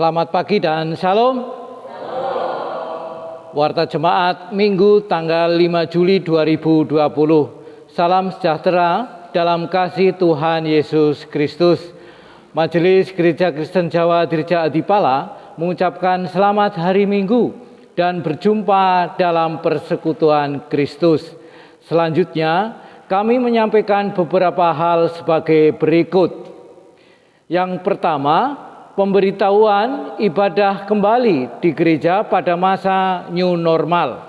Selamat pagi dan shalom. Warta Jemaat Minggu tanggal 5 Juli 2020. Salam sejahtera dalam kasih Tuhan Yesus Kristus. Majelis Gereja Kristen Jawa Dirja Adipala mengucapkan selamat hari Minggu dan berjumpa dalam persekutuan Kristus. Selanjutnya, kami menyampaikan beberapa hal sebagai berikut. Yang pertama, pemberitahuan ibadah kembali di gereja pada masa new normal.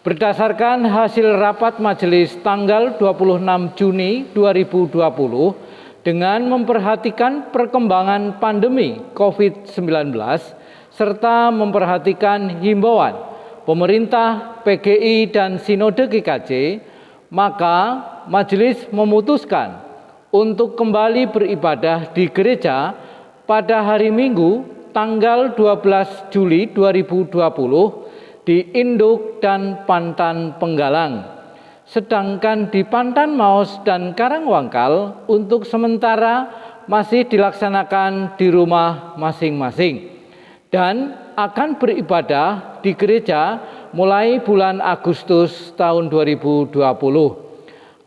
Berdasarkan hasil rapat majelis tanggal 26 Juni 2020 dengan memperhatikan perkembangan pandemi COVID-19 serta memperhatikan himbauan pemerintah, PGI dan Sinode GKJ, maka majelis memutuskan untuk kembali beribadah di gereja pada hari Minggu tanggal 12 Juli 2020 di Induk dan Pantan Penggalang. Sedangkan di Pantan Maos dan Karangwangkal untuk sementara masih dilaksanakan di rumah masing-masing dan akan beribadah di gereja mulai bulan Agustus tahun 2020.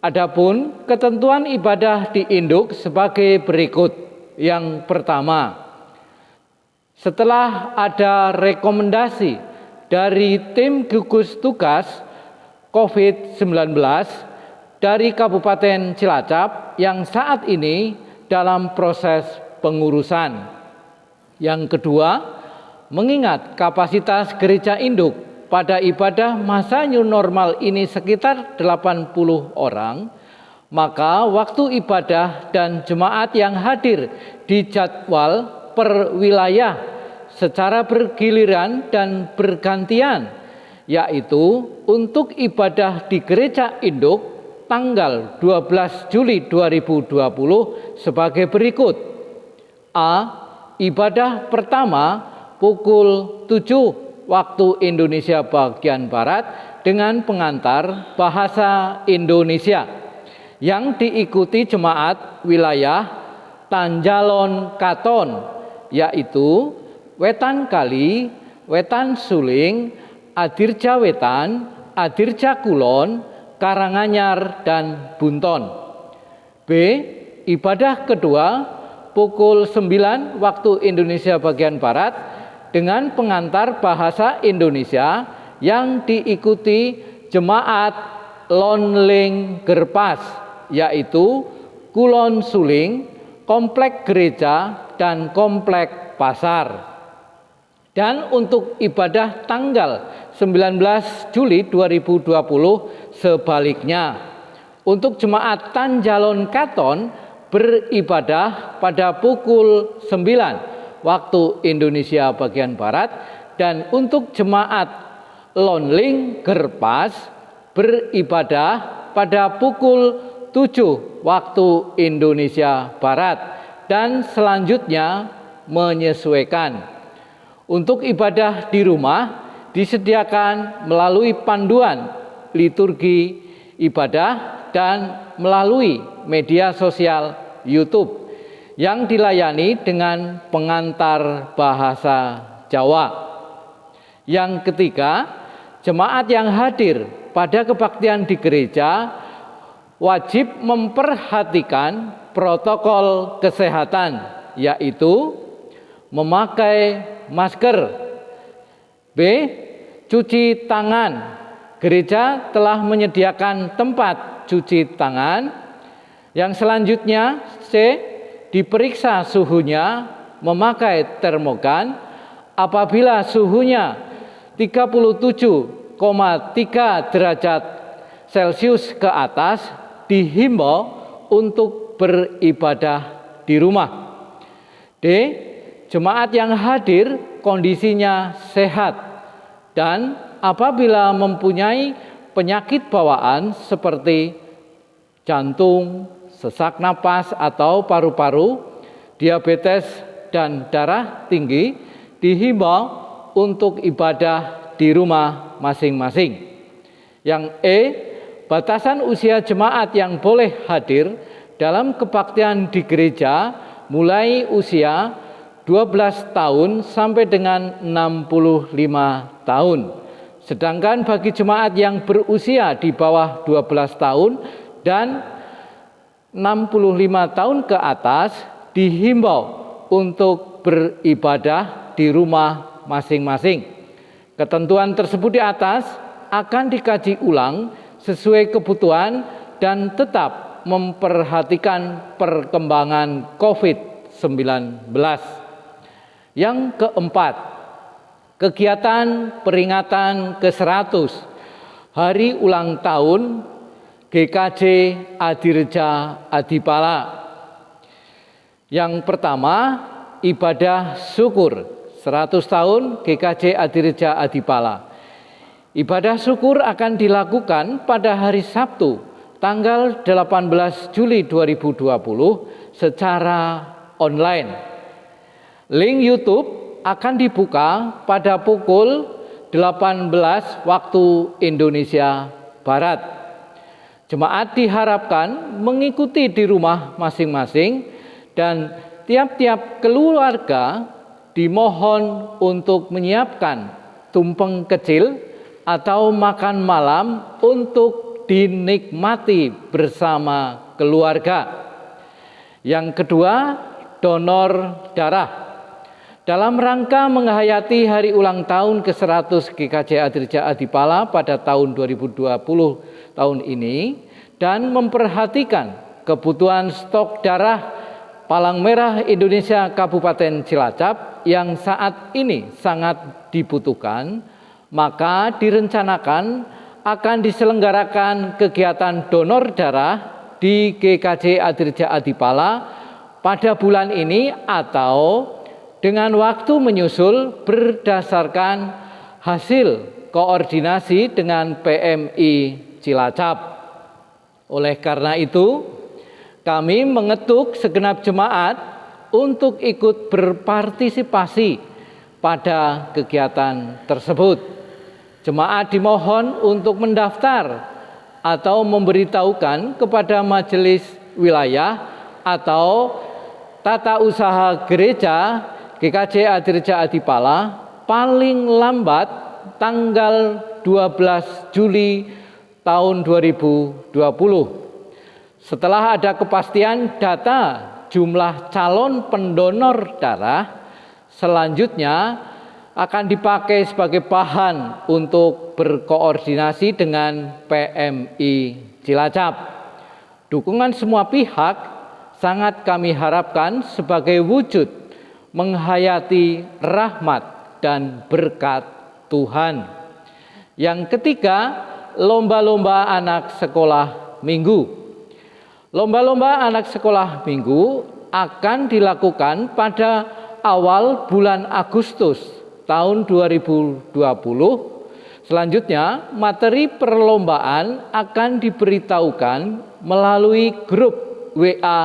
Adapun ketentuan ibadah di Induk sebagai berikut. Yang pertama, setelah ada rekomendasi dari tim gugus tugas COVID-19 dari Kabupaten Cilacap yang saat ini dalam proses pengurusan. Yang kedua, mengingat kapasitas gereja Induk pada ibadah masa new normal ini sekitar 80 orang, maka waktu ibadah dan jemaat yang hadir dijadwal per wilayah secara bergiliran dan bergantian, yaitu untuk ibadah di gereja Induk tanggal 12 Juli 2020 sebagai berikut. A. Ibadah pertama pukul 7 waktu Indonesia bagian Barat dengan pengantar bahasa Indonesia yang diikuti jemaat wilayah Tanjalon Katon, yaitu Wetan Kali, Wetan Suling, Adirja Wetan, Adirja Kulon, Karanganyar, dan Bunton. B. Ibadah kedua pukul 9 waktu Indonesia bagian Barat dengan pengantar bahasa Indonesia yang diikuti jemaat Lonling Gerpas, yaitu Kulon Suling, Komplek Gereja, dan Komplek Pasar. Dan untuk ibadah tanggal 19 Juli 2020 sebaliknya, untuk jemaat Tanjalon Katon beribadah pada pukul 9 waktu Indonesia bagian Barat, dan untuk jemaat Lonling Gerpas beribadah pada pukul 7 waktu Indonesia Barat, dan selanjutnya menyesuaikan. Untuk ibadah di rumah disediakan melalui panduan liturgi ibadah dan melalui media sosial YouTube yang dilayani dengan pengantar bahasa Jawa. Yang ketiga, jemaat yang hadir pada kebaktian di gereja wajib memperhatikan protokol kesehatan, yaitu memakai masker. B. Cuci tangan. Gereja telah menyediakan tempat cuci tangan. Yang selanjutnya, C. Diperiksa suhunya memakai termogan. Apabila suhunya 37,3 derajat Celcius ke atas, dihimbau untuk beribadah di rumah. D. Jemaat yang hadir kondisinya sehat dan apabila mempunyai penyakit bawaan seperti jantung, sesak napas atau paru-paru, diabetes, dan darah tinggi, dihimbau untuk ibadah di rumah masing-masing. Yang E. Batasan usia jemaat yang boleh hadir dalam kebaktian di gereja mulai usia 12 tahun sampai dengan 65 tahun. Sedangkan bagi jemaat yang berusia di bawah 12 tahun dan 65 tahun ke atas dihimbau untuk beribadah di rumah masing-masing. Ketentuan tersebut di atas akan dikaji ulang sesuai kebutuhan dan tetap memperhatikan perkembangan COVID-19. Yang keempat, kegiatan peringatan ke-100 Hari Ulang Tahun GKJ Adireja Adipala. Yang pertama, ibadah syukur 100 tahun GKJ Adireja Adipala. Ibadah syukur akan dilakukan pada hari Sabtu, tanggal 18 Juli 2020 secara online. Link YouTube akan dibuka pada pukul 18 waktu Indonesia Barat. Jemaat diharapkan mengikuti di rumah masing-masing dan tiap-tiap keluarga dimohon untuk menyiapkan tumpeng kecil atau makan malam untuk dinikmati bersama keluarga. Yang kedua, donor darah. Dalam rangka menghayati hari ulang tahun ke-100 GKJ Adireja Adipala pada tahun 2020 tahun ini dan memperhatikan kebutuhan stok darah Palang Merah Indonesia Kabupaten Cilacap yang saat ini sangat dibutuhkan, maka direncanakan akan diselenggarakan kegiatan donor darah di GKJ Adireja Adipala pada bulan ini atau dengan waktu menyusul berdasarkan hasil koordinasi dengan PMI Cilacap. Oleh karena itu, kami mengetuk segenap jemaat untuk ikut berpartisipasi pada kegiatan tersebut. Jemaat dimohon untuk mendaftar atau memberitahukan kepada majelis wilayah atau tata usaha gereja GKJ Adireja Adipala paling lambat tanggal 12 Juli tahun 2020. Setelah ada kepastian data jumlah calon pendonor darah, selanjutnya akan dipakai sebagai bahan untuk berkoordinasi dengan PMI Cilacap. Dukungan semua pihak sangat kami harapkan sebagai wujud menghayati rahmat dan berkat Tuhan. Yang ketiga, lomba-lomba anak sekolah minggu. Lomba-lomba anak sekolah minggu akan dilakukan pada awal bulan Agustus tahun 2020. Selanjutnya, materi perlombaan akan diberitahukan melalui grup WA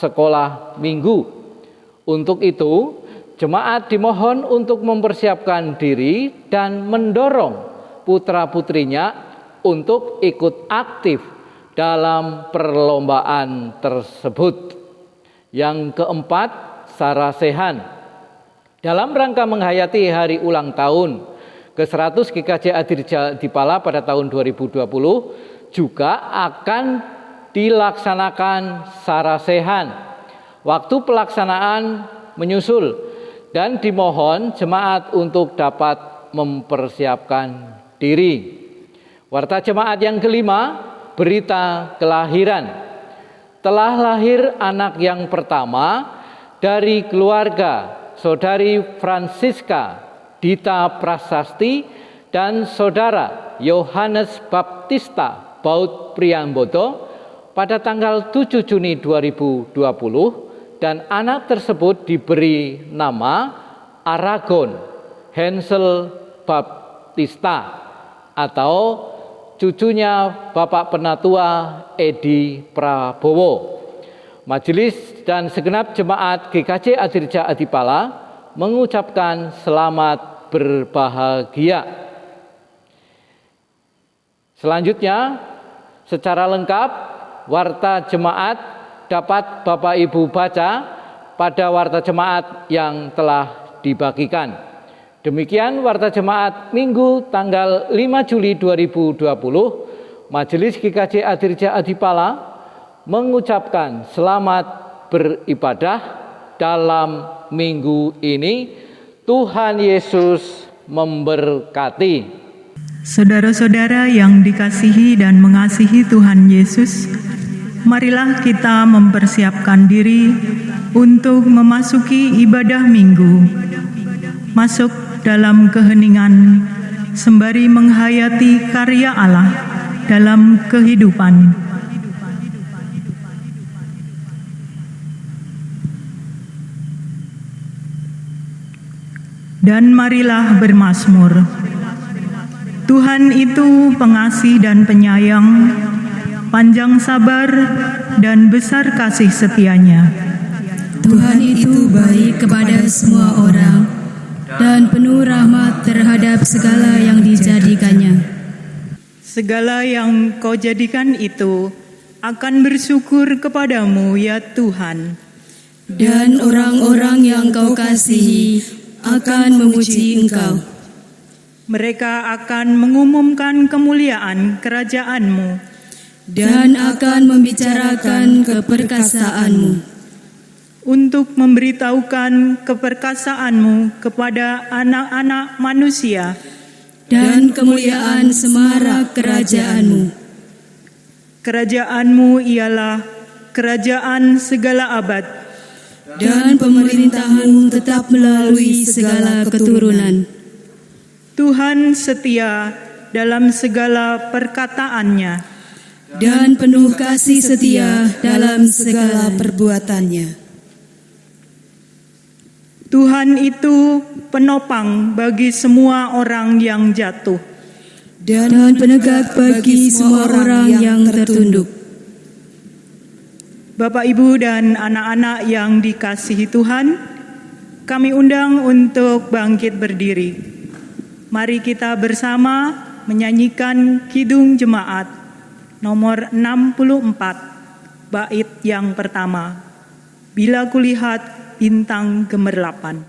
sekolah minggu. Untuk itu, jemaat dimohon untuk mempersiapkan diri dan mendorong putra-putrinya untuk ikut aktif dalam perlombaan tersebut. Yang keempat, sarasehan. Dalam rangka menghayati hari ulang tahun ke-100 GKJ Adireja Adipala pada tahun 2020 juga akan dilaksanakan sarasehan. Waktu pelaksanaan menyusul dan dimohon jemaat untuk dapat mempersiapkan diri. Warta jemaat yang kelima, berita kelahiran. Telah lahir anak yang pertama dari keluarga Saudari Francisca Dita Prasasti dan Saudara Yohanes Baptista Baut Priambodo pada tanggal 7 Juni 2020. Dan anak tersebut diberi nama Aragon Hensel Baptista atau cucunya Bapak Penatua Edi Prabowo. Majelis dan segenap jemaat GKJ Adireja Adipala mengucapkan selamat berbahagia. Selanjutnya, secara lengkap warta jemaat dapat Bapak Ibu baca pada warta jemaat yang telah dibagikan. Demikian warta jemaat Minggu tanggal 5 Juli 2020. Majelis GKJ Adirja Adipala mengucapkan selamat beribadah dalam minggu ini. Tuhan Yesus memberkati. Saudara-saudara yang dikasihi dan mengasihi Tuhan Yesus, marilah kita mempersiapkan diri untuk memasuki ibadah minggu, masuk dalam keheningan sembari menghayati karya Allah dalam kehidupan. Dan marilah bermazmur. Tuhan itu pengasih dan penyayang, panjang sabar dan besar kasih setianya. Tuhan itu baik kepada semua orang dan penuh rahmat terhadap segala yang dijadikannya. Segala yang kau jadikan itu akan bersyukur kepadamu ya Tuhan. Dan orang-orang yang kau kasihi akan memuji Engkau. Mereka akan mengumumkan kemuliaan kerajaan-Mu dan akan membicarakan keperkasaanmu, untuk memberitahukan keperkasaan-Mu kepada anak-anak manusia dan kemuliaan semarak kerajaan-Mu. Kerajaan-Mu ialah kerajaan segala abad, dan pemerintahan-Mu tetap melalui segala keturunan. Tuhan setia dalam segala perkataannya dan penuh kasih setia dalam segala perbuatannya. Tuhan itu penopang bagi semua orang yang jatuh dan penegak bagi semua orang yang tertunduk. Bapak, Ibu, dan anak-anak yang dikasihi Tuhan, kami undang untuk bangkit berdiri. Mari kita bersama menyanyikan Kidung Jemaat nomor 64, bait yang pertama. Bila kulihat bintang gemerlapan.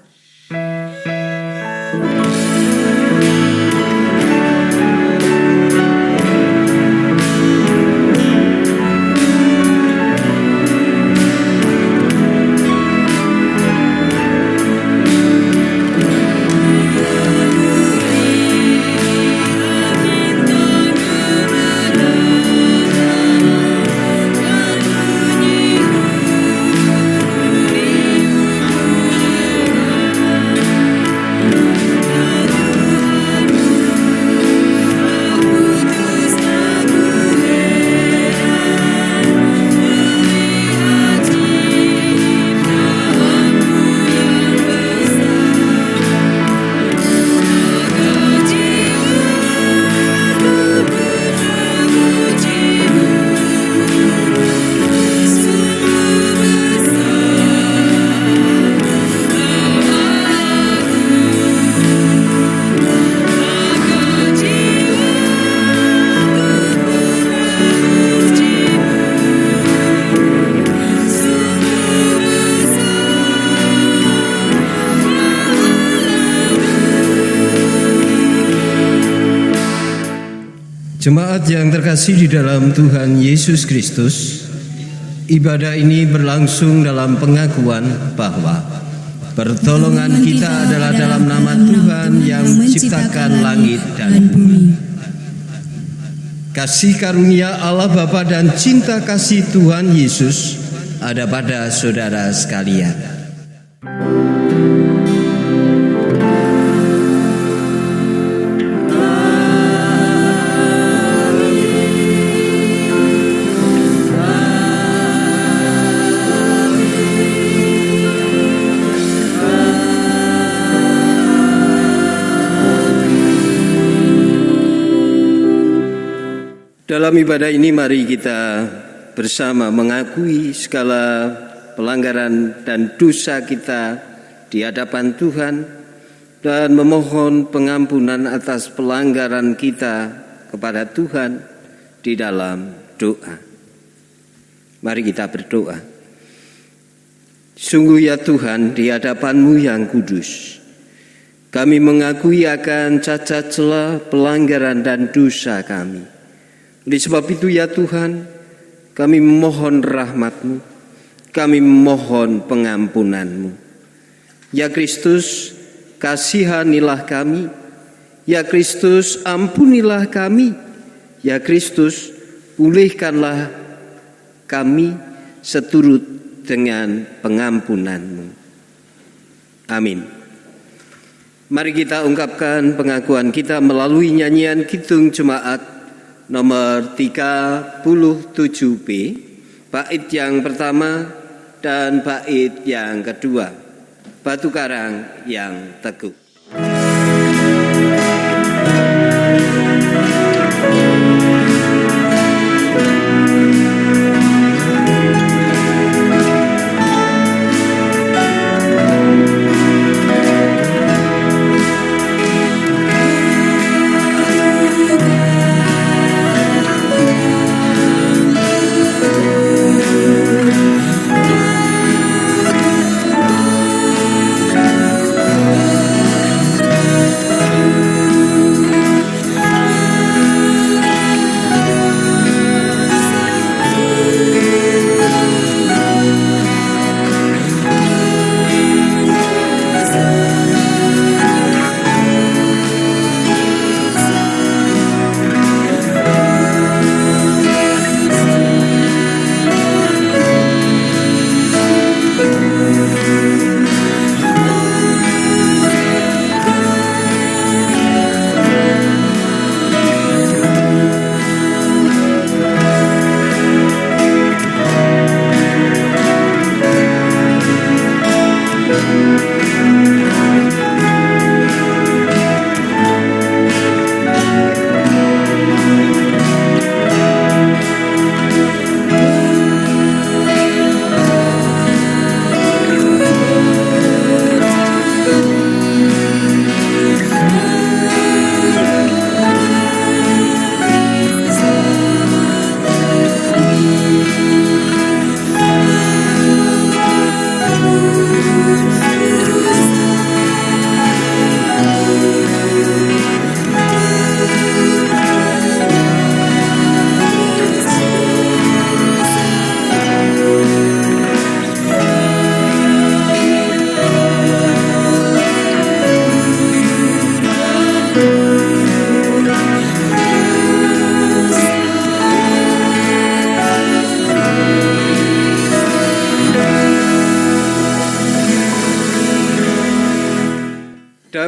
Jemaat yang terkasih di dalam Tuhan Yesus Kristus, ibadah ini berlangsung dalam pengakuan bahwa pertolongan kita adalah dalam nama Tuhan yang menciptakan langit dan bumi. Kasih karunia Allah Bapa dan cinta kasih Tuhan Yesus ada pada saudara sekalian. Dalam ibadah ini mari kita bersama mengakui segala pelanggaran dan dosa kita di hadapan Tuhan dan memohon pengampunan atas pelanggaran kita kepada Tuhan di dalam doa. Mari kita berdoa. Sungguh ya Tuhan, di hadapan-Mu yang kudus, kami mengakui akan cacat celah, pelanggaran dan dosa kami. Oleh sebab itu ya Tuhan, kami memohon rahmat-Mu, kami memohon pengampunan-Mu. Ya Kristus, kasihanilah kami. Ya Kristus, ampunilah kami. Ya Kristus, pulihkanlah kami seturut dengan pengampunan-Mu. Amin. Mari kita ungkapkan pengakuan kita melalui nyanyian Kidung Jemaat nomor 37B, bait yang pertama dan bait yang kedua, Batu Karang yang Teguh.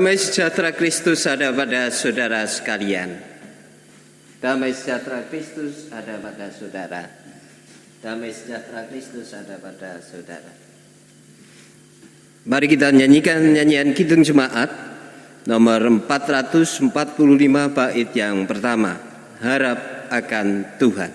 Damai sejahtera Kristus ada pada saudara sekalian. Damai sejahtera Kristus ada pada saudara. Damai sejahtera Kristus ada pada saudara. Mari kita nyanyikan nyanyian Kidung Jemaat nomor 445 bait yang pertama, Harap akan Tuhan.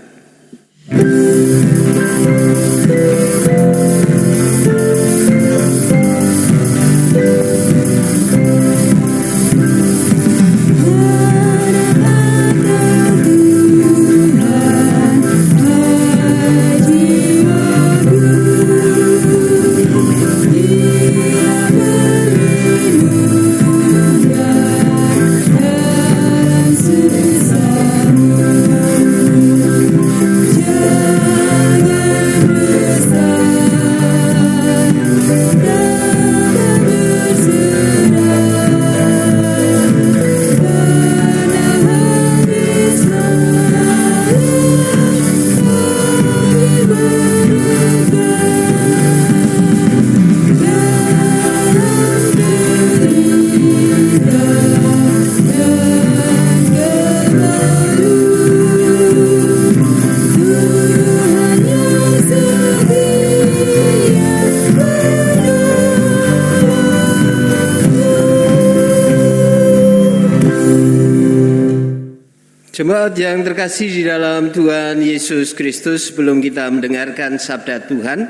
Jemaat yang terkasih di dalam Tuhan Yesus Kristus, sebelum kita mendengarkan sabda Tuhan,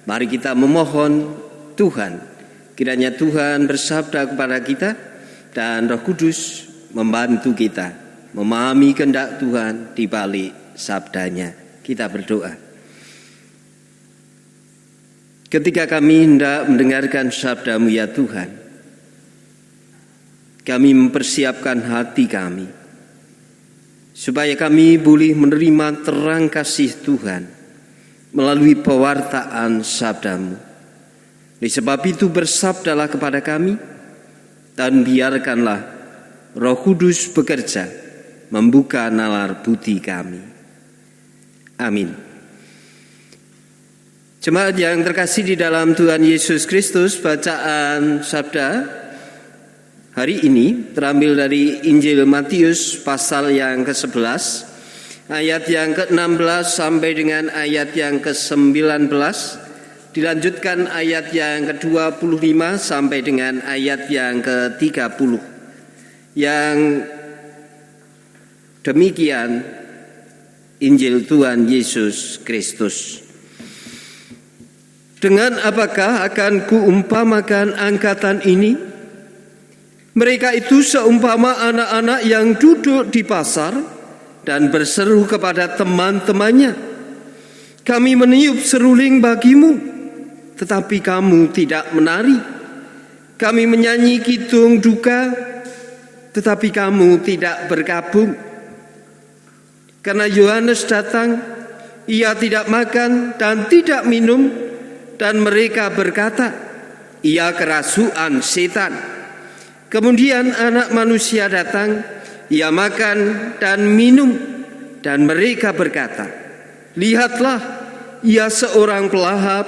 mari kita memohon Tuhan. Kiranya Tuhan bersabda kepada kita dan Roh Kudus membantu kita memahami kehendak Tuhan di balik sabdanya. Kita berdoa. Ketika kami hendak mendengarkan sabda-Mu ya Tuhan, kami mempersiapkan hati kami, supaya kami boleh menerima terang kasih Tuhan melalui pewartaan sabda-Mu. Oleh sebab itu bersabdalah kepada kami, dan biarkanlah Roh Kudus bekerja, membuka nalar budi kami. Amin. Jemaat yang terkasih di dalam Tuhan Yesus Kristus, bacaan sabda hari ini terambil dari Injil Matius pasal yang ke-11, ayat yang ke-16 sampai dengan ayat yang ke-19, dilanjutkan ayat yang ke-25 sampai dengan ayat yang ke-30. Yang demikian Injil Tuhan Yesus Kristus. Dengan apakah akan kuumpamakan angkatan ini? Mereka itu seumpama anak-anak yang duduk di pasar dan berseru kepada teman-temannya, "Kami meniup seruling bagimu, tetapi kamu tidak menari. Kami menyanyi kidung duka, tetapi kamu tidak berkabung." Karena Yohanes datang, ia tidak makan dan tidak minum, dan mereka berkata, "Ia kerasukan setan." Kemudian Anak Manusia datang, ia makan dan minum, dan mereka berkata, "Lihatlah, ia seorang pelahap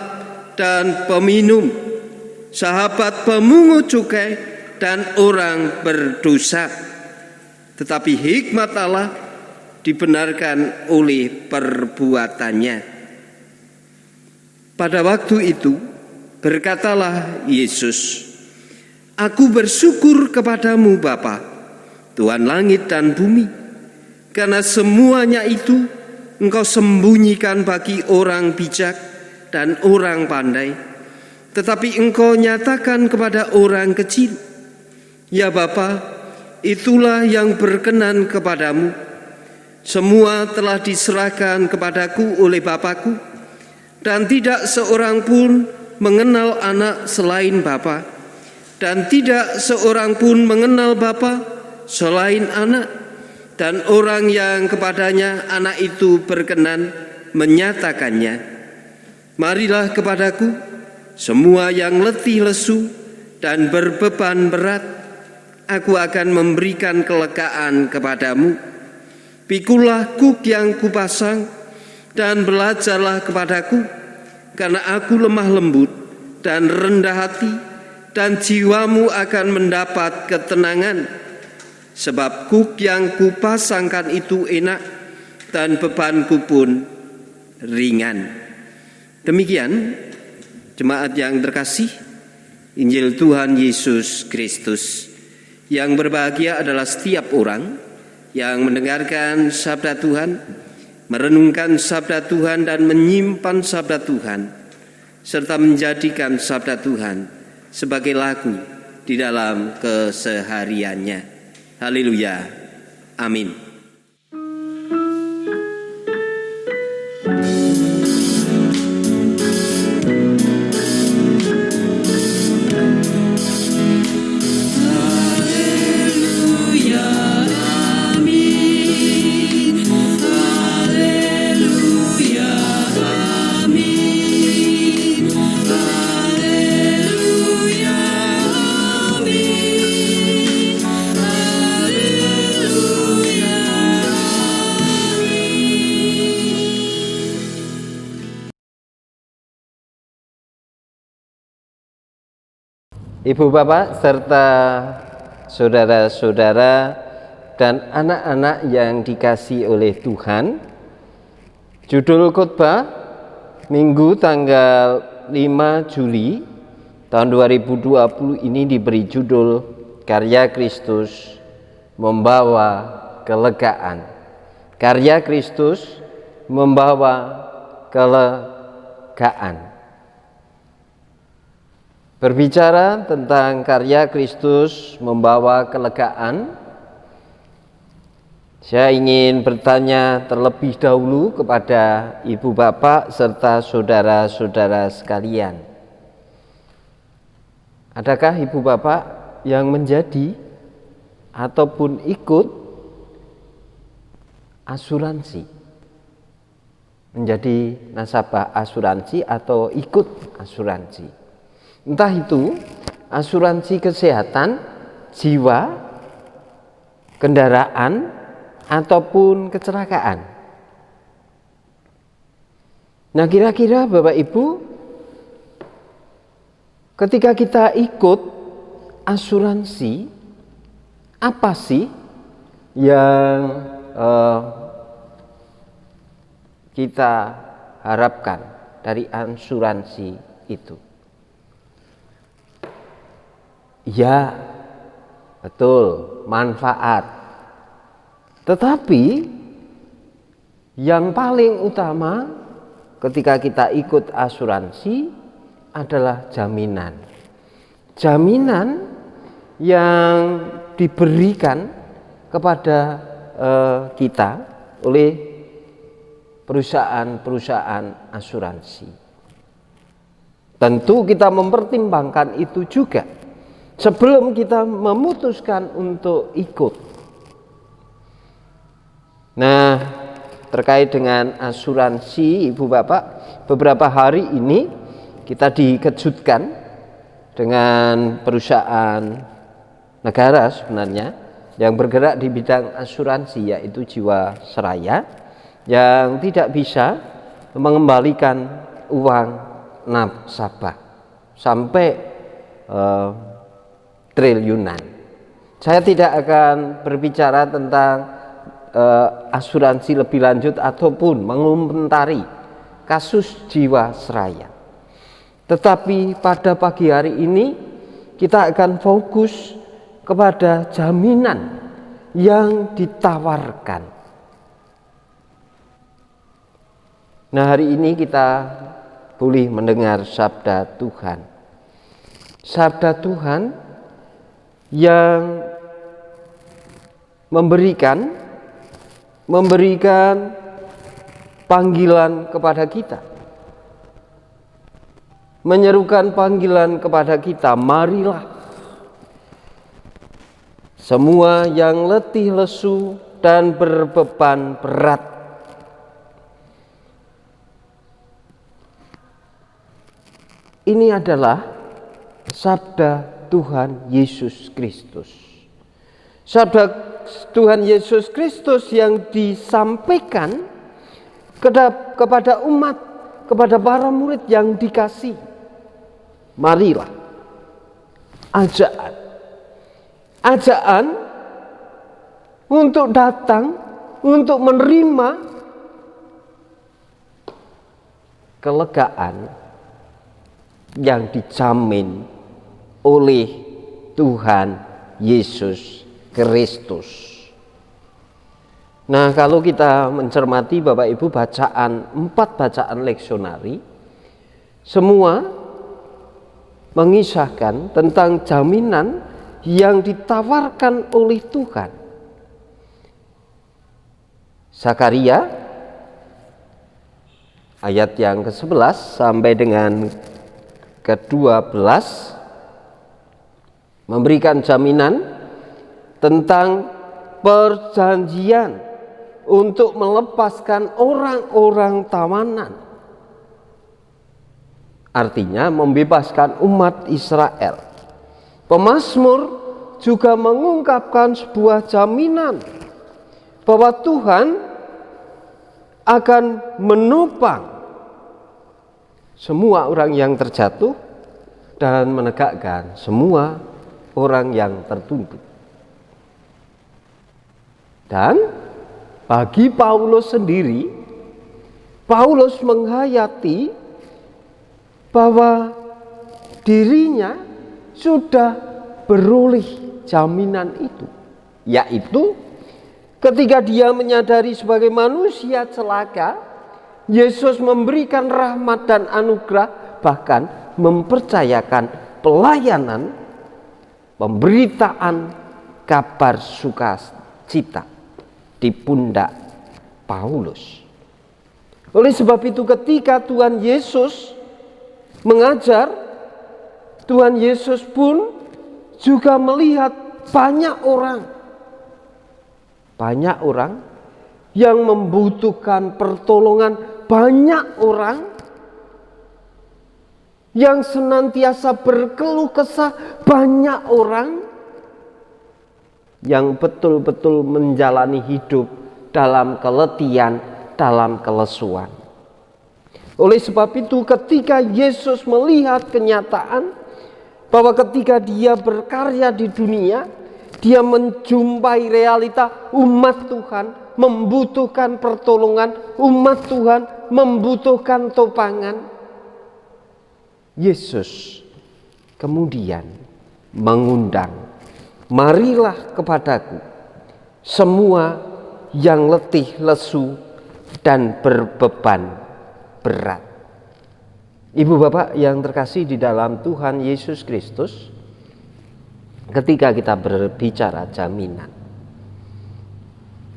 dan peminum, sahabat pemungut cukai dan orang berdosa." Tetapi hikmat Allah dibenarkan oleh perbuatannya. Pada waktu itu berkatalah Yesus, "Aku bersyukur kepadamu Bapa, Tuhan langit dan bumi, karena semuanya itu Engkau sembunyikan bagi orang bijak dan orang pandai, tetapi Engkau nyatakan kepada orang kecil. Ya Bapa, itulah yang berkenan kepadamu. Semua telah diserahkan kepadaku oleh Bapa-Ku, dan tidak seorang pun mengenal anak selain Bapa, dan tidak seorang pun mengenal Bapa selain anak, dan orang yang kepadanya anak itu berkenan menyatakannya. Marilah kepadaku, semua yang letih lesu dan berbeban berat, aku akan memberikan kelegaan kepadamu. Pikulah kuk yang kupasang, dan belajarlah kepadaku, karena aku lemah lembut dan rendah hati, dan jiwamu akan mendapat ketenangan. Sebab kuk yang kupasangkan itu enak, dan bebanku pun ringan. Demikian, jemaat yang terkasih, Injil Tuhan Yesus Kristus. Yang berbahagia adalah setiap orang yang mendengarkan sabda Tuhan, merenungkan sabda Tuhan dan menyimpan sabda Tuhan, serta menjadikan sabda Tuhan sebagai lagu di dalam kesehariannya. Haleluya. Amin. Ibu bapak serta saudara-saudara dan anak-anak yang dikasihi oleh Tuhan, judul khotbah Minggu tanggal 5 Juli tahun 2020 ini diberi judul Karya Kristus Membawa Kelegaan. Karya Kristus membawa kelegaan. Berbicara tentang karya Kristus membawa kelegaan, saya ingin bertanya terlebih dahulu kepada ibu bapak serta saudara-saudara sekalian. Adakah ibu bapak yang menjadi ataupun ikut asuransi? Menjadi nasabah asuransi atau ikut asuransi. Entah itu asuransi kesehatan, jiwa, kendaraan, ataupun kecelakaan. Nah, kira-kira Bapak Ibu, ketika kita ikut asuransi, apa sih yang kita harapkan dari asuransi itu? Ya, betul, manfaat. Tetapi yang paling utama ketika kita ikut asuransi adalah jaminan. Jaminan yang diberikan kepada kita oleh perusahaan-perusahaan asuransi. Tentu kita mempertimbangkan itu juga sebelum kita memutuskan untuk ikut. Nah, terkait dengan asuransi Ibu Bapak, beberapa hari ini kita dikejutkan dengan perusahaan negara sebenarnya yang bergerak di bidang asuransi, yaitu Jiwasraya, yang tidak bisa mengembalikan uang nasabah sampai triliunan. Saya tidak akan berbicara tentang asuransi lebih lanjut ataupun mengomentari kasus Jiwasraya. Tetapi pada pagi hari ini kita akan fokus kepada jaminan yang ditawarkan. Nah, hari ini kita boleh mendengar sabda Tuhan. Sabda Tuhan yang memberikan panggilan kepada kita, menyerukan panggilan kepada kita, marilah semua yang letih lesu dan berbeban berat, ini adalah sabda Tuhan Yesus Kristus. Sabda Tuhan Yesus Kristus yang disampaikan kepada umat, kepada para murid yang dikasihi. Marilah, ajaan untuk datang, untuk menerima kelegaan yang dijamin oleh Tuhan Yesus Kristus. Nah, kalau kita mencermati Bapak Ibu bacaan 4 bacaan leksionari, semua mengisahkan tentang jaminan yang ditawarkan oleh Tuhan. Zakaria ayat yang ke-11 sampai dengan ke-12 memberikan jaminan tentang perjanjian untuk melepaskan orang-orang tawanan. Artinya membebaskan umat Israel. Pemazmur juga mengungkapkan sebuah jaminan bahwa Tuhan akan menopang semua orang yang terjatuh dan menegakkan semua orang yang tertuntut. Dan bagi Paulus sendiri, Paulus menghayati bahwa dirinya sudah beroleh jaminan itu, yaitu ketika dia menyadari sebagai manusia celaka, Yesus memberikan rahmat dan anugerah, bahkan mempercayakan pelayanan pemberitaan kabar sukacita di pundak Paulus. Oleh sebab itu ketika Tuhan Yesus mengajar Tuhan Yesus pun juga melihat banyak orang yang membutuhkan pertolongan, banyak orang yang senantiasa berkeluh kesah, banyak orang yang betul-betul menjalani hidup dalam keletihan, dalam kelesuan. Oleh sebab itu, ketika Yesus melihat kenyataan bahwa ketika dia berkarya di dunia, dia menjumpai realita umat Tuhan membutuhkan pertolongan, umat Tuhan membutuhkan topangan. Yesus kemudian mengundang, marilah kepadaku semua yang letih, lesu, dan berbeban berat. Ibu bapak yang terkasih di dalam Tuhan Yesus Kristus, ketika kita berbicara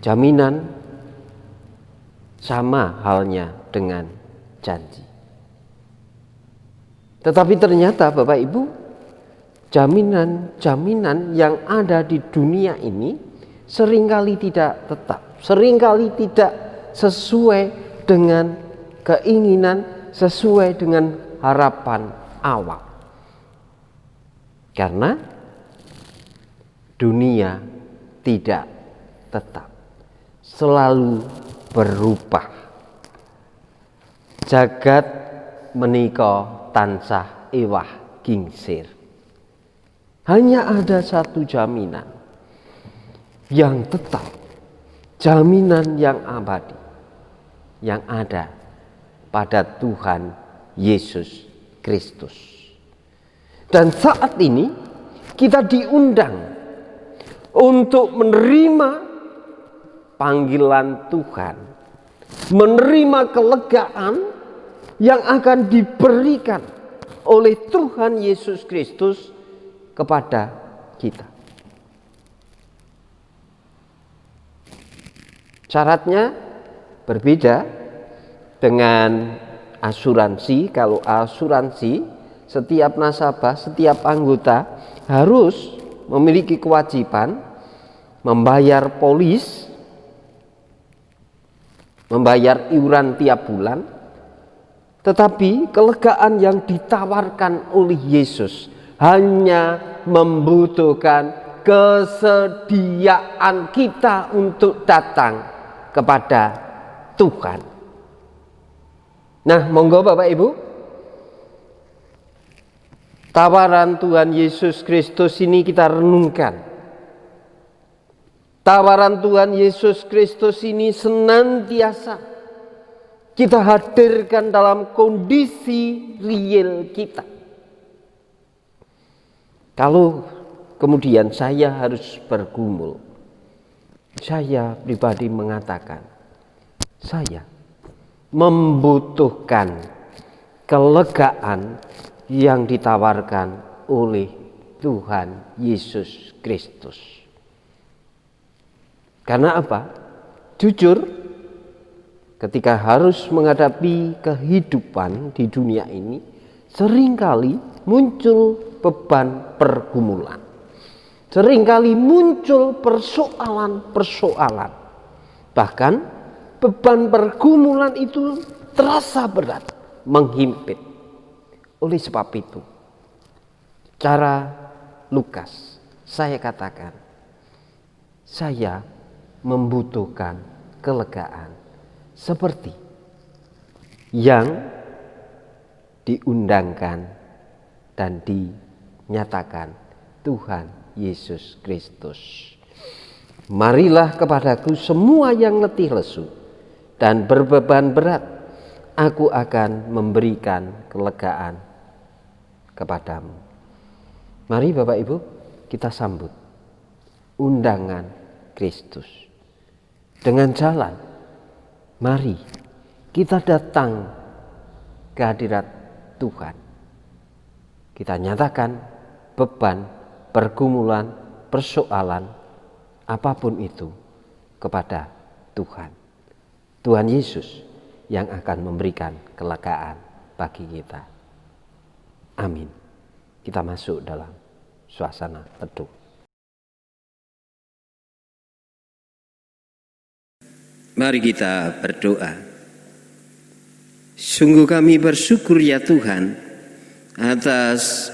jaminan sama halnya dengan janji. Tetapi ternyata Bapak Ibu, jaminan yang ada di dunia ini seringkali tidak tetap, seringkali tidak sesuai dengan keinginan, sesuai dengan harapan awal. Karena dunia tidak tetap, selalu berubah. Jagat menika tansah ewah gingsir. Hanya ada satu jaminan yang tetap, jaminan yang abadi, yang ada pada Tuhan Yesus Kristus. Dan saat ini kita diundang untuk menerima panggilan Tuhan, menerima kelegaan yang akan diberikan oleh Tuhan Yesus Kristus kepada kita. Syaratnya berbeda dengan asuransi. Kalau asuransi, setiap nasabah, setiap anggota harus memiliki kewajiban membayar polis, membayar iuran tiap bulan. Tetapi kelegaan yang ditawarkan oleh Yesus hanya membutuhkan kesediaan kita untuk datang kepada Tuhan. Nah, monggo Bapak Ibu, tawaran Tuhan Yesus Kristus ini kita renungkan. Tawaran Tuhan Yesus Kristus ini senantiasa kita hadirkan dalam kondisi real kita. Kalau kemudian saya harus bergumul, saya pribadi mengatakan, saya membutuhkan kelegaan yang ditawarkan oleh Tuhan Yesus Kristus. Karena apa? Jujur, ketika harus menghadapi kehidupan di dunia ini, seringkali muncul beban pergumulan. Seringkali muncul persoalan-persoalan. Bahkan beban pergumulan itu terasa berat, menghimpit. Oleh sebab itu, cara Lukas, saya katakan, saya membutuhkan kelegaan seperti yang diundangkan dan dinyatakan Tuhan Yesus Kristus. Marilah kepadaku semua yang letih lesu dan berbeban berat, aku akan memberikan kelegaan kepadamu. Mari Bapak Ibu, kita sambut undangan Kristus dengan jalan. Mari kita datang ke hadirat Tuhan. Kita nyatakan beban, pergumulan, persoalan, apapun itu kepada Tuhan. Tuhan Yesus yang akan memberikan kelegaan bagi kita. Amin. kita masuk dalam suasana teduh. Mari kita berdoa. Sungguh kami bersyukur ya Tuhan atas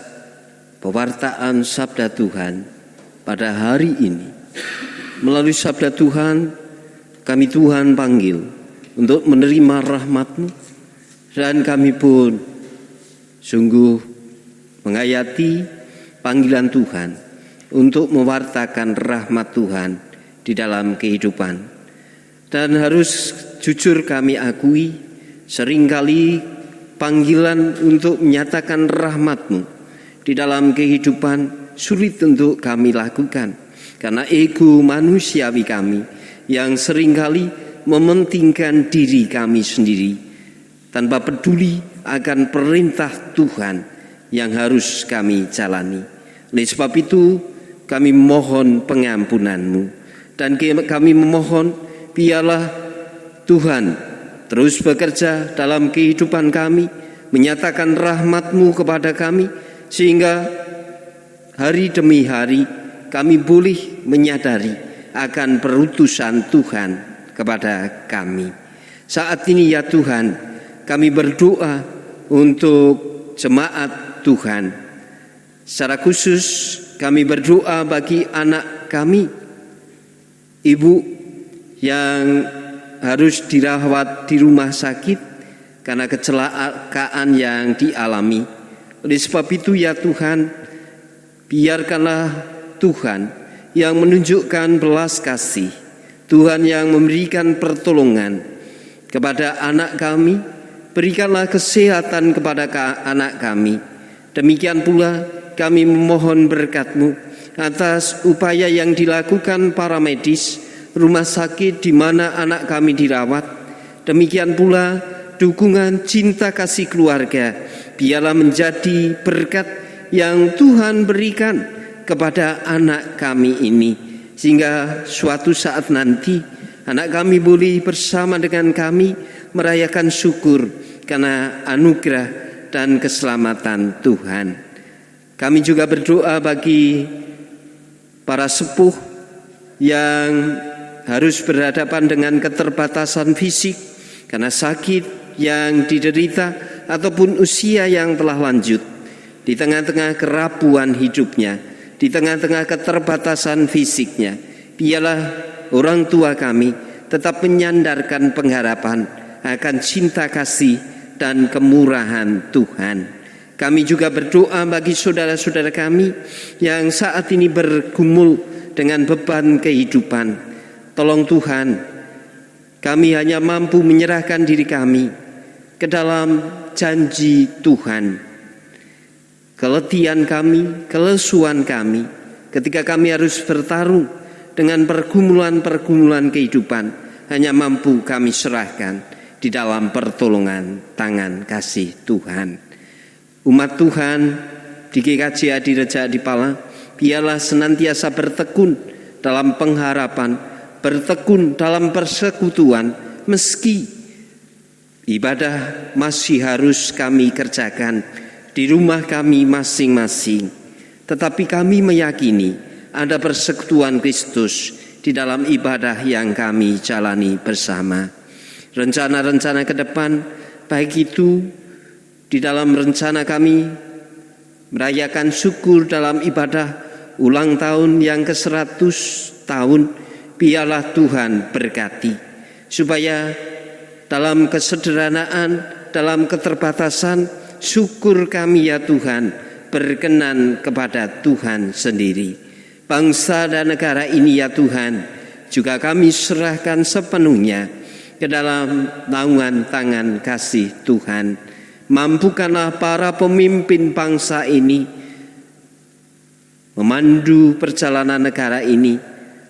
pewartaan sabda Tuhan pada hari ini. Melalui sabda Tuhan, kami Tuhan panggil untuk menerima rahmat-Mu, dan kami pun sungguh menghayati panggilan Tuhan untuk mewartakan rahmat Tuhan di dalam kehidupan. Dan harus jujur kami akui, seringkali panggilan untuk menyatakan rahmat-Mu di dalam kehidupan sulit untuk kami lakukan. Karena ego manusiawi kami yang seringkali mementingkan diri kami sendiri tanpa peduli akan perintah Tuhan yang harus kami jalani. Oleh sebab itu kami mohon pengampunan-Mu, dan kami memohon biarlah Tuhan terus bekerja dalam kehidupan kami, menyatakan rahmat-Mu kepada kami, sehingga hari demi hari kami boleh menyadari akan perutusan Tuhan kepada kami. Saat ini ya Tuhan, kami berdoa untuk jemaat Tuhan. Secara khusus kami berdoa bagi anak kami, ibu yang harus dirawat di rumah sakit karena kecelakaan yang dialami. Oleh sebab itu ya Tuhan, biarkanlah Tuhan yang menunjukkan belas kasih, Tuhan yang memberikan pertolongan kepada anak kami, berikanlah kesehatan kepada anak kami. Demikian pula kami memohon berkat-Mu atas upaya yang dilakukan para medis rumah sakit di mana anak kami dirawat. Demikian pula dukungan cinta kasih keluarga, biarlah menjadi berkat yang Tuhan berikan kepada anak kami ini, sehingga suatu saat nanti anak kami boleh bersama dengan kami merayakan syukur karena anugerah dan keselamatan Tuhan. Kami juga berdoa bagi para sepuh yang harus berhadapan dengan keterbatasan fisik karena sakit yang diderita ataupun usia yang telah lanjut. Di tengah-tengah kerapuan hidupnya, di tengah-tengah keterbatasan fisiknya, biarlah orang tua kami tetap menyandarkan pengharapan akan cinta kasih dan kemurahan Tuhan. Kami juga berdoa bagi saudara-saudara kami yang saat ini bergumul dengan beban kehidupan. Tolong Tuhan, kami hanya mampu menyerahkan diri kami ke dalam janji Tuhan. Keletihan kami, kelesuan kami, ketika kami harus bertarung dengan pergumulan-pergumulan kehidupan, hanya mampu kami serahkan di dalam pertolongan tangan kasih Tuhan. Umat Tuhan di GKJ Adireja Adipala, biarlah senantiasa bertekun dalam pengharapan, bertekun dalam persekutuan, meski ibadah masih harus kami kerjakan di rumah kami masing-masing, tetapi kami meyakini ada persekutuan Kristus di dalam ibadah yang kami jalani bersama. Rencana-rencana ke depan, baik itu di dalam rencana kami merayakan syukur dalam ibadah ulang tahun yang ke-100 tahun, biarlah Tuhan berkati, supaya dalam kesederhanaan, dalam keterbatasan, syukur kami ya Tuhan berkenan kepada Tuhan sendiri. Bangsa dan negara ini ya Tuhan juga kami serahkan sepenuhnya ke dalam naungan tangan kasih Tuhan. Mampukanlah para pemimpin bangsa ini memandu perjalanan negara ini,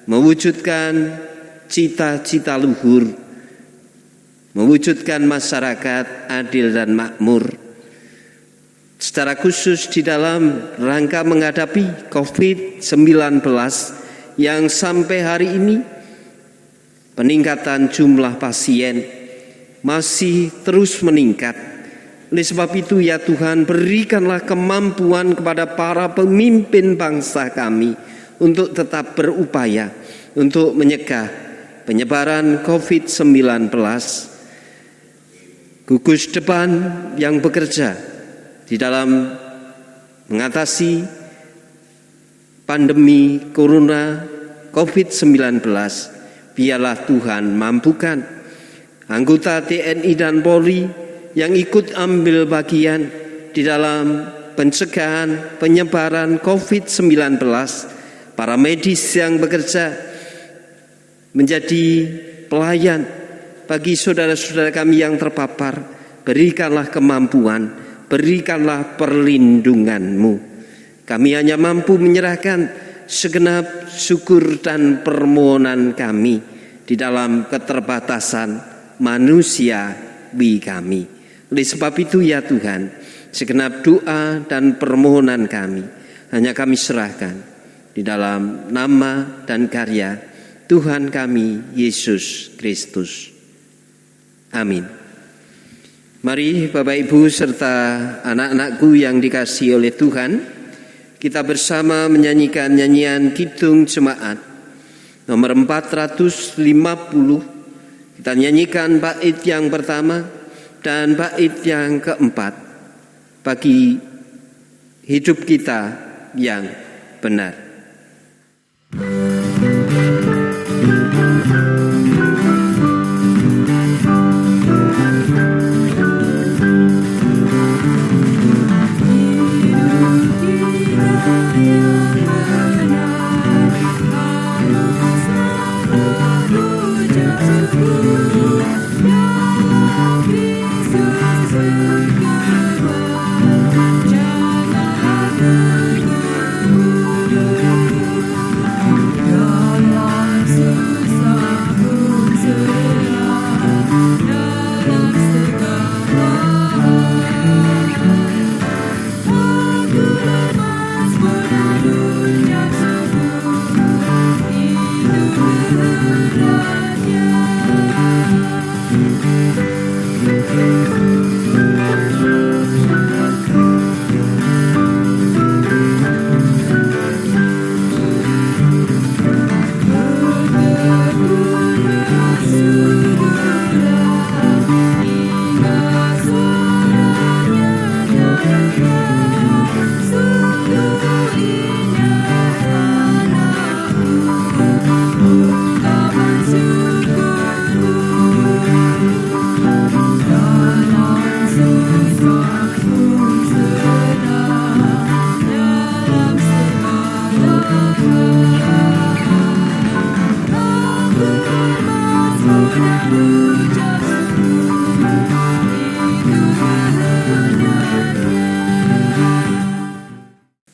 mewujudkan cita-cita luhur, mewujudkan masyarakat adil dan makmur. Secara khusus di dalam rangka menghadapi COVID-19 yang sampai hari ini peningkatan jumlah pasien masih terus meningkat. Oleh sebab itu ya Tuhan, berikanlah kemampuan kepada para pemimpin bangsa kami untuk tetap berupaya untuk menyegah penyebaran COVID-19. Gugus depan yang bekerja di dalam mengatasi pandemi corona COVID-19, biarlah Tuhan mampukan anggota TNI dan Polri yang ikut ambil bagian di dalam pencegahan penyebaran COVID-19, para medis yang bekerja menjadi pelayan bagi saudara-saudara kami yang terpapar. Berikanlah kemampuan, berikanlah perlindungan-Mu. Kami hanya mampu menyerahkan segenap syukur dan permohonan kami di dalam keterbatasan manusiawi kami. Oleh sebab itu ya Tuhan, segenap doa dan permohonan kami hanya kami serahkan di dalam nama dan karya Tuhan kami Yesus Kristus. Amin. Mari Bapak Ibu serta anak-anakku yang dikasihi oleh Tuhan, kita bersama menyanyikan nyanyian Kidung Jemaat nomor 450. Kita nyanyikan bait yang pertama dan bait yang keempat, bagi hidup kita yang benar.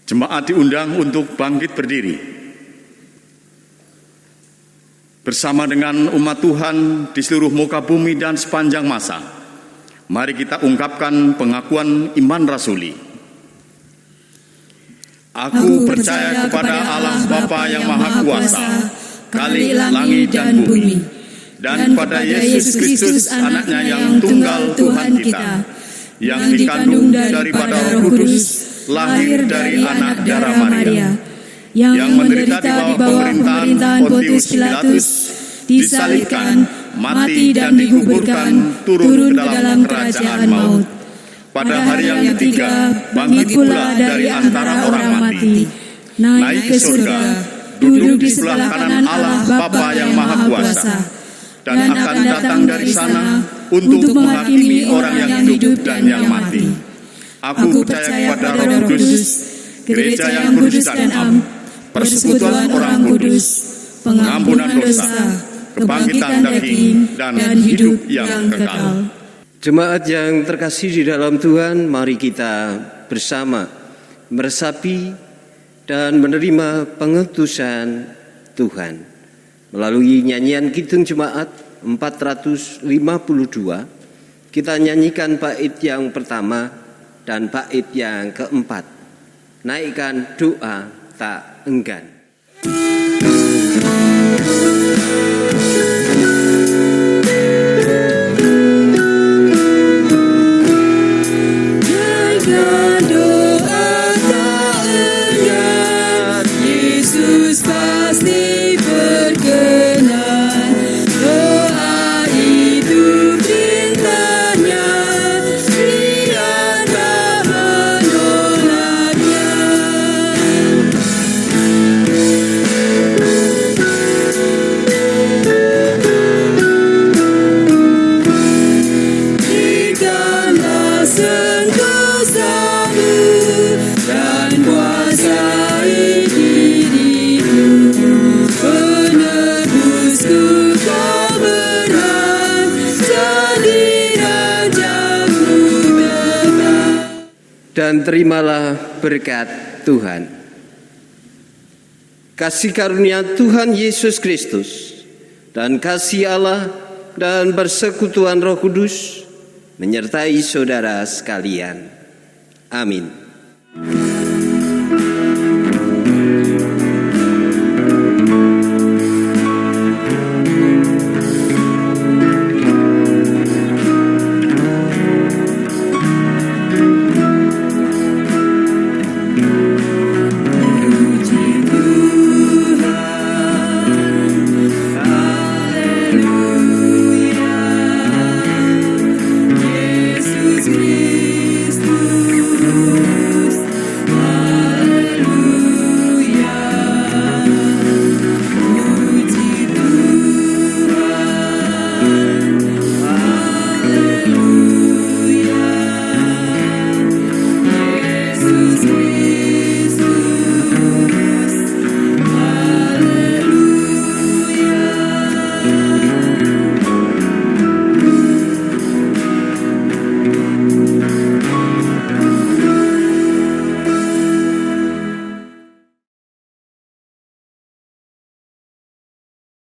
Jemaat diundang untuk bangkit berdiri. Bersama dengan umat Tuhan di seluruh muka bumi dan sepanjang masa, mari kita ungkapkan pengakuan iman rasuli. Aku percaya kepada Allah Bapa yang Maha Kuasa, kali langit dan bumi, dan pada Yesus Kristus anaknya yang tunggal Tuhan kita, yang dikandung daripada Roh Kudus, lahir dari anak darah Maria, yang menderita di bawah pemerintahan Pontius Pilatus, disalibkan, mati dan dikuburkan, turun ke dalam kerajaan maut. Pada hari yang ketiga, bangkit pula dari antara orang mati, naik ke surga, duduk di sebelah kanan Allah Bapa yang Maha Kuasa, dan akan datang dari sana untuk menghakimi orang yang hidup dan yang mati. Aku percaya kepada Roh Kudus, gereja yang kudus dan am, persekutuan orang kudus, pengampunan dosa, kebangkitan daging, dan hidup yang kekal. Jemaat yang terkasih di dalam Tuhan, mari kita bersama meresapi dan menerima pengutusan Tuhan melalui nyanyian Kidung Jemaat 452. Kita nyanyikan bait yang pertama dan bait yang keempat, naikkan doa tak enggan. dan terimalah berkat Tuhan. Kasih karunia Tuhan Yesus Kristus dan kasih Allah dan persekutuan Roh Kudus menyertai saudara sekalian. Amin.